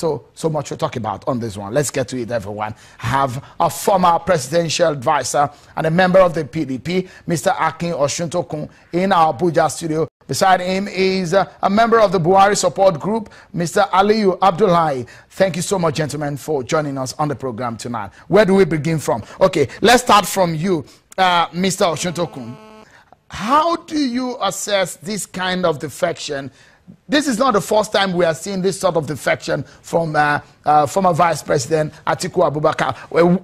So much to talk about on this one. Let's get to it, everyone. I have a former presidential advisor and a member of the PDP, Mr. Akin Osuntokun, in our Abuja studio. Beside him is a member of the Buhari support group, Mr. Aliyu Abdullahi. Thank you so much, gentlemen, for joining us on the program tonight. Where do we begin from? Okay, let's start from you, Mr. Osuntokun. How do you assess this kind of defection? This is not the first time we are seeing this sort of defection from former Vice President Atiku Abubakar,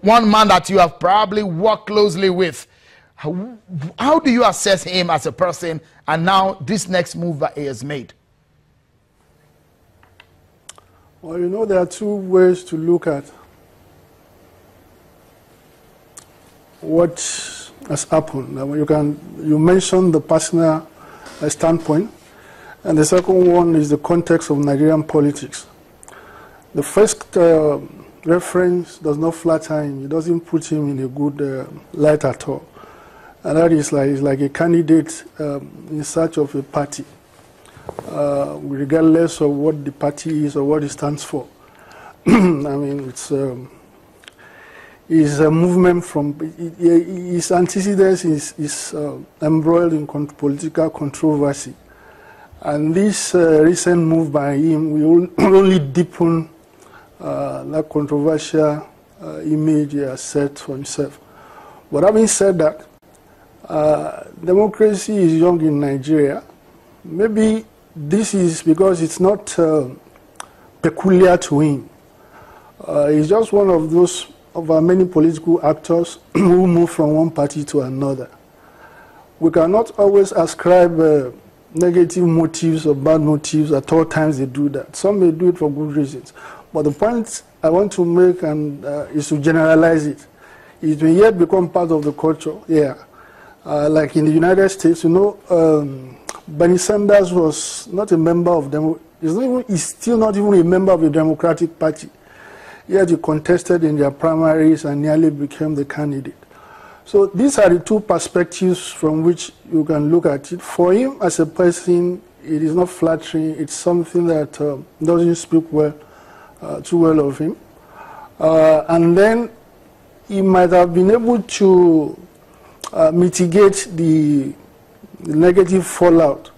one man that you have probably worked closely with. How do you assess him as a person and now this next move that he has made? Well, you know, there are two ways to look at what has happened. Now, you mentioned the personal standpoint. And the second one is the context of Nigerian politics. The first reference does not flatter him. It doesn't put him in a good light at all. And that is like a candidate in search of a party, regardless of what the party is or what it stands for. I mean, it's a movement from, his antecedents is embroiled in political controversy. And this recent move by him will only deepen that controversial image he has set for himself. But having said that, democracy is young in Nigeria. Maybe this is because it's not peculiar to him. He's just one of those of our many political actors who move from one party to another. We cannot always ascribe negative motives or bad motives. At all times they do that. Some may do it for good reasons. But the point I want to make is to generalize it. It may yet become part of the culture. Yeah. Like in the United States, you know, Bernie Sanders was not a member of he's still not even a member of the Democratic Party. Yet he contested in their primaries and nearly became the candidate. So these are the two perspectives from which you can look at it. For him as a person, it is not flattering. It's something that doesn't speak too well of him. And then he might have been able to mitigate the negative fallout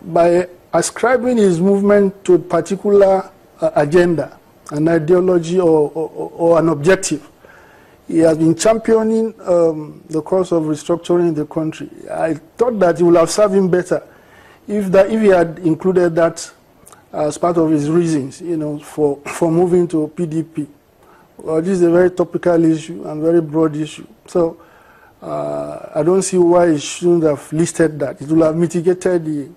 by ascribing his movement to a particular agenda, an ideology or an objective. He has been championing the cause of restructuring the country. I thought that it would have served him better if he had included that as part of his reasons, you know, for moving to PDP. Well, this is a very topical issue and very broad issue. So I don't see why he shouldn't have listed that. It would have mitigated the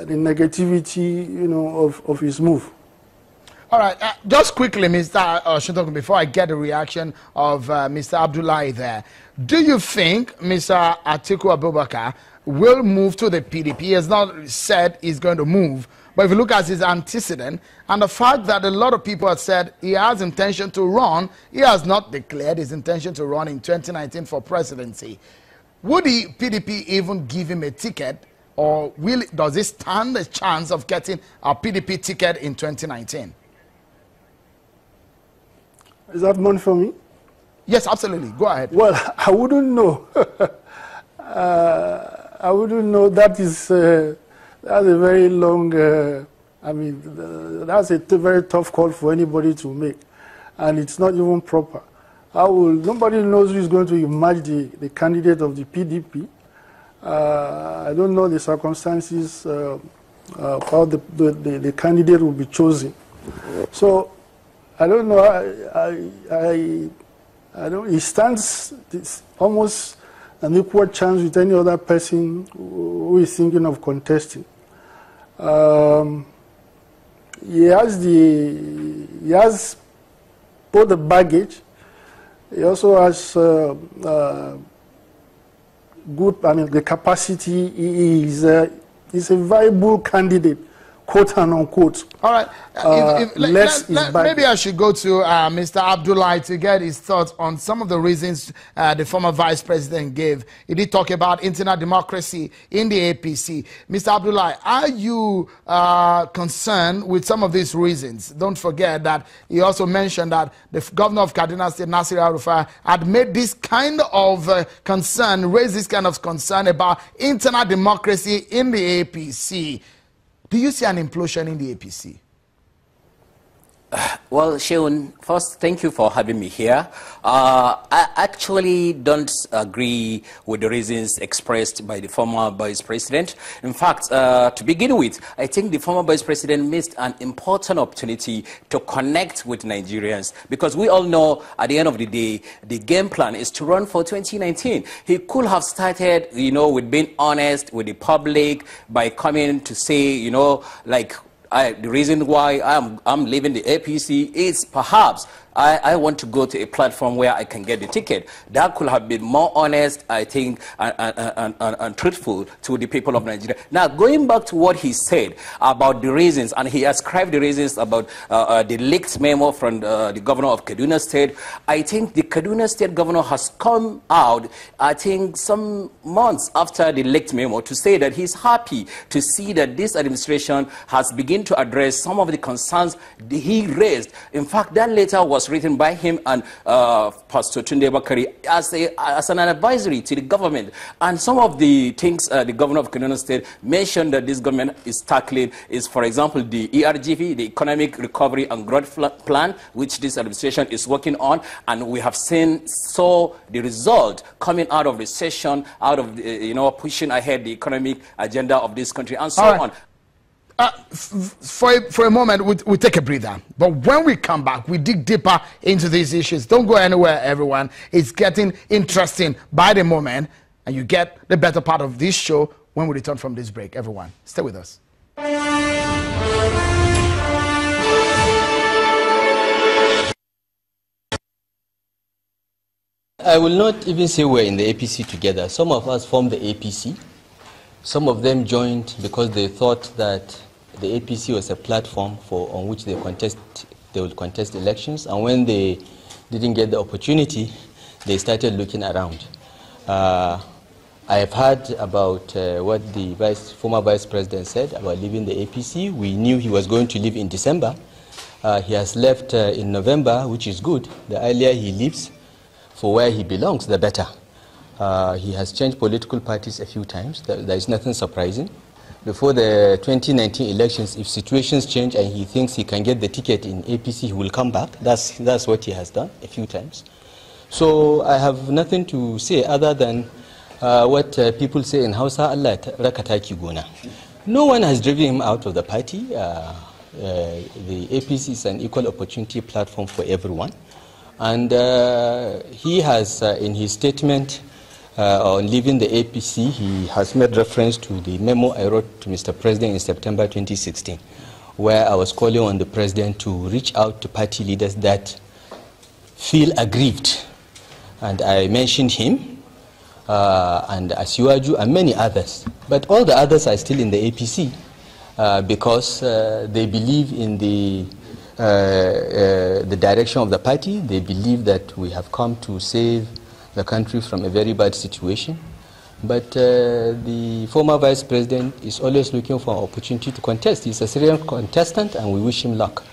negativity, you know, of his move. All right, just quickly, Mr. Osuntokun, before I get the reaction of Mr. Abdullahi there, do you think Mr. Atiku Abubakar will move to the PDP? He has not said he's going to move, but if you look at his antecedent and the fact that a lot of people have said he has intention to run, he has not declared his intention to run in 2019 for presidency. Would the PDP even give him a ticket, or does he stand a chance of getting a PDP ticket in 2019? Is that one for me? Yes, absolutely. Go ahead. Well, I wouldn't know. I wouldn't know. That's a very long, I mean, that's a very tough call for anybody to make. And it's not even proper. Nobody knows who is going to emerge the candidate of the PDP. I don't know the circumstances how the candidate will be chosen. So, I don't know. I don't. He stands almost an equal chance with any other person who is thinking of contesting. He has both the baggage. He also has the capacity. He's a viable candidate quote and unquote. All right. Maybe I should go to Mr. Abdullahi to get his thoughts on some of the reasons the former vice president gave. He did talk about internal democracy in the APC. Mr. Abdullahi, are you concerned with some of these reasons? Don't forget that he also mentioned that the governor of Kaduna State, Nasir El-Rufai, had made this kind of raised this kind of concern about internal democracy in the APC. Do you see an implosion in the APC? Well, Sheun, first, thank you for having me here. I actually don't agree with the reasons expressed by the former vice president. In fact, to begin with, I think the former vice president missed an important opportunity to connect with Nigerians, because we all know at the end of the day, the game plan is to run for 2019. He could have started, with being honest with the public by coming to say, like, the reason why I'm leaving the APC is perhaps I want to go to a platform where I can get the ticket. That could have been more honest, I think, and truthful to the people of Nigeria. Now, going back to what he said about the reasons, and he ascribed the reasons about the leaked memo from the governor of Kaduna State, I think the Kaduna State governor has come out, I think, some months after the leaked memo to say that he's happy to see that this administration has begun to address some of the concerns he raised. In fact, that letter was written by him and Pastor Tunde Bakari as an advisory to the government. And some of the things the governor of Kaduna State mentioned that this government is tackling is, for example, the ERGV, the Economic Recovery and Growth Plan, which this administration is working on. And we have seen the result coming out of the session, out of the, pushing ahead the economic agenda of this country and so on. For a moment, we take a breather. But when we come back, we dig deeper into these issues. Don't go anywhere, everyone. It's getting interesting by the moment. And you get the better part of this show when we return from this break. Everyone, stay with us. I will not even say we're in the APC together. Some of us formed the APC. Some of them joined because they thought that the APC was a platform on which they would contest elections, and when they didn't get the opportunity, they started looking around. I have heard about what the former vice president said about leaving the APC. We knew he was going to leave in December. He has left in November, which is good. The earlier he leaves for where he belongs, the better. He has changed political parties a few times. There is nothing surprising. Before the 2019 elections, if situations change and he thinks he can get the ticket in APC, he will come back. That's what he has done a few times. So I have nothing to say other than what people say in Hausa, Allah rakataki gona. No one has driven him out of the party. The APC is an equal opportunity platform for everyone. And he has, in his statement, on leaving the APC, he has made reference to the memo I wrote to Mr. President in September 2016, where I was calling on the President to reach out to party leaders that feel aggrieved. And I mentioned him, and Asiwaju, and many others. But all the others are still in the APC because they believe in the direction of the party. They believe that we have come to save the country from a very bad situation. But the former vice president is always looking for an opportunity to contest. He's a serious contestant, and we wish him luck.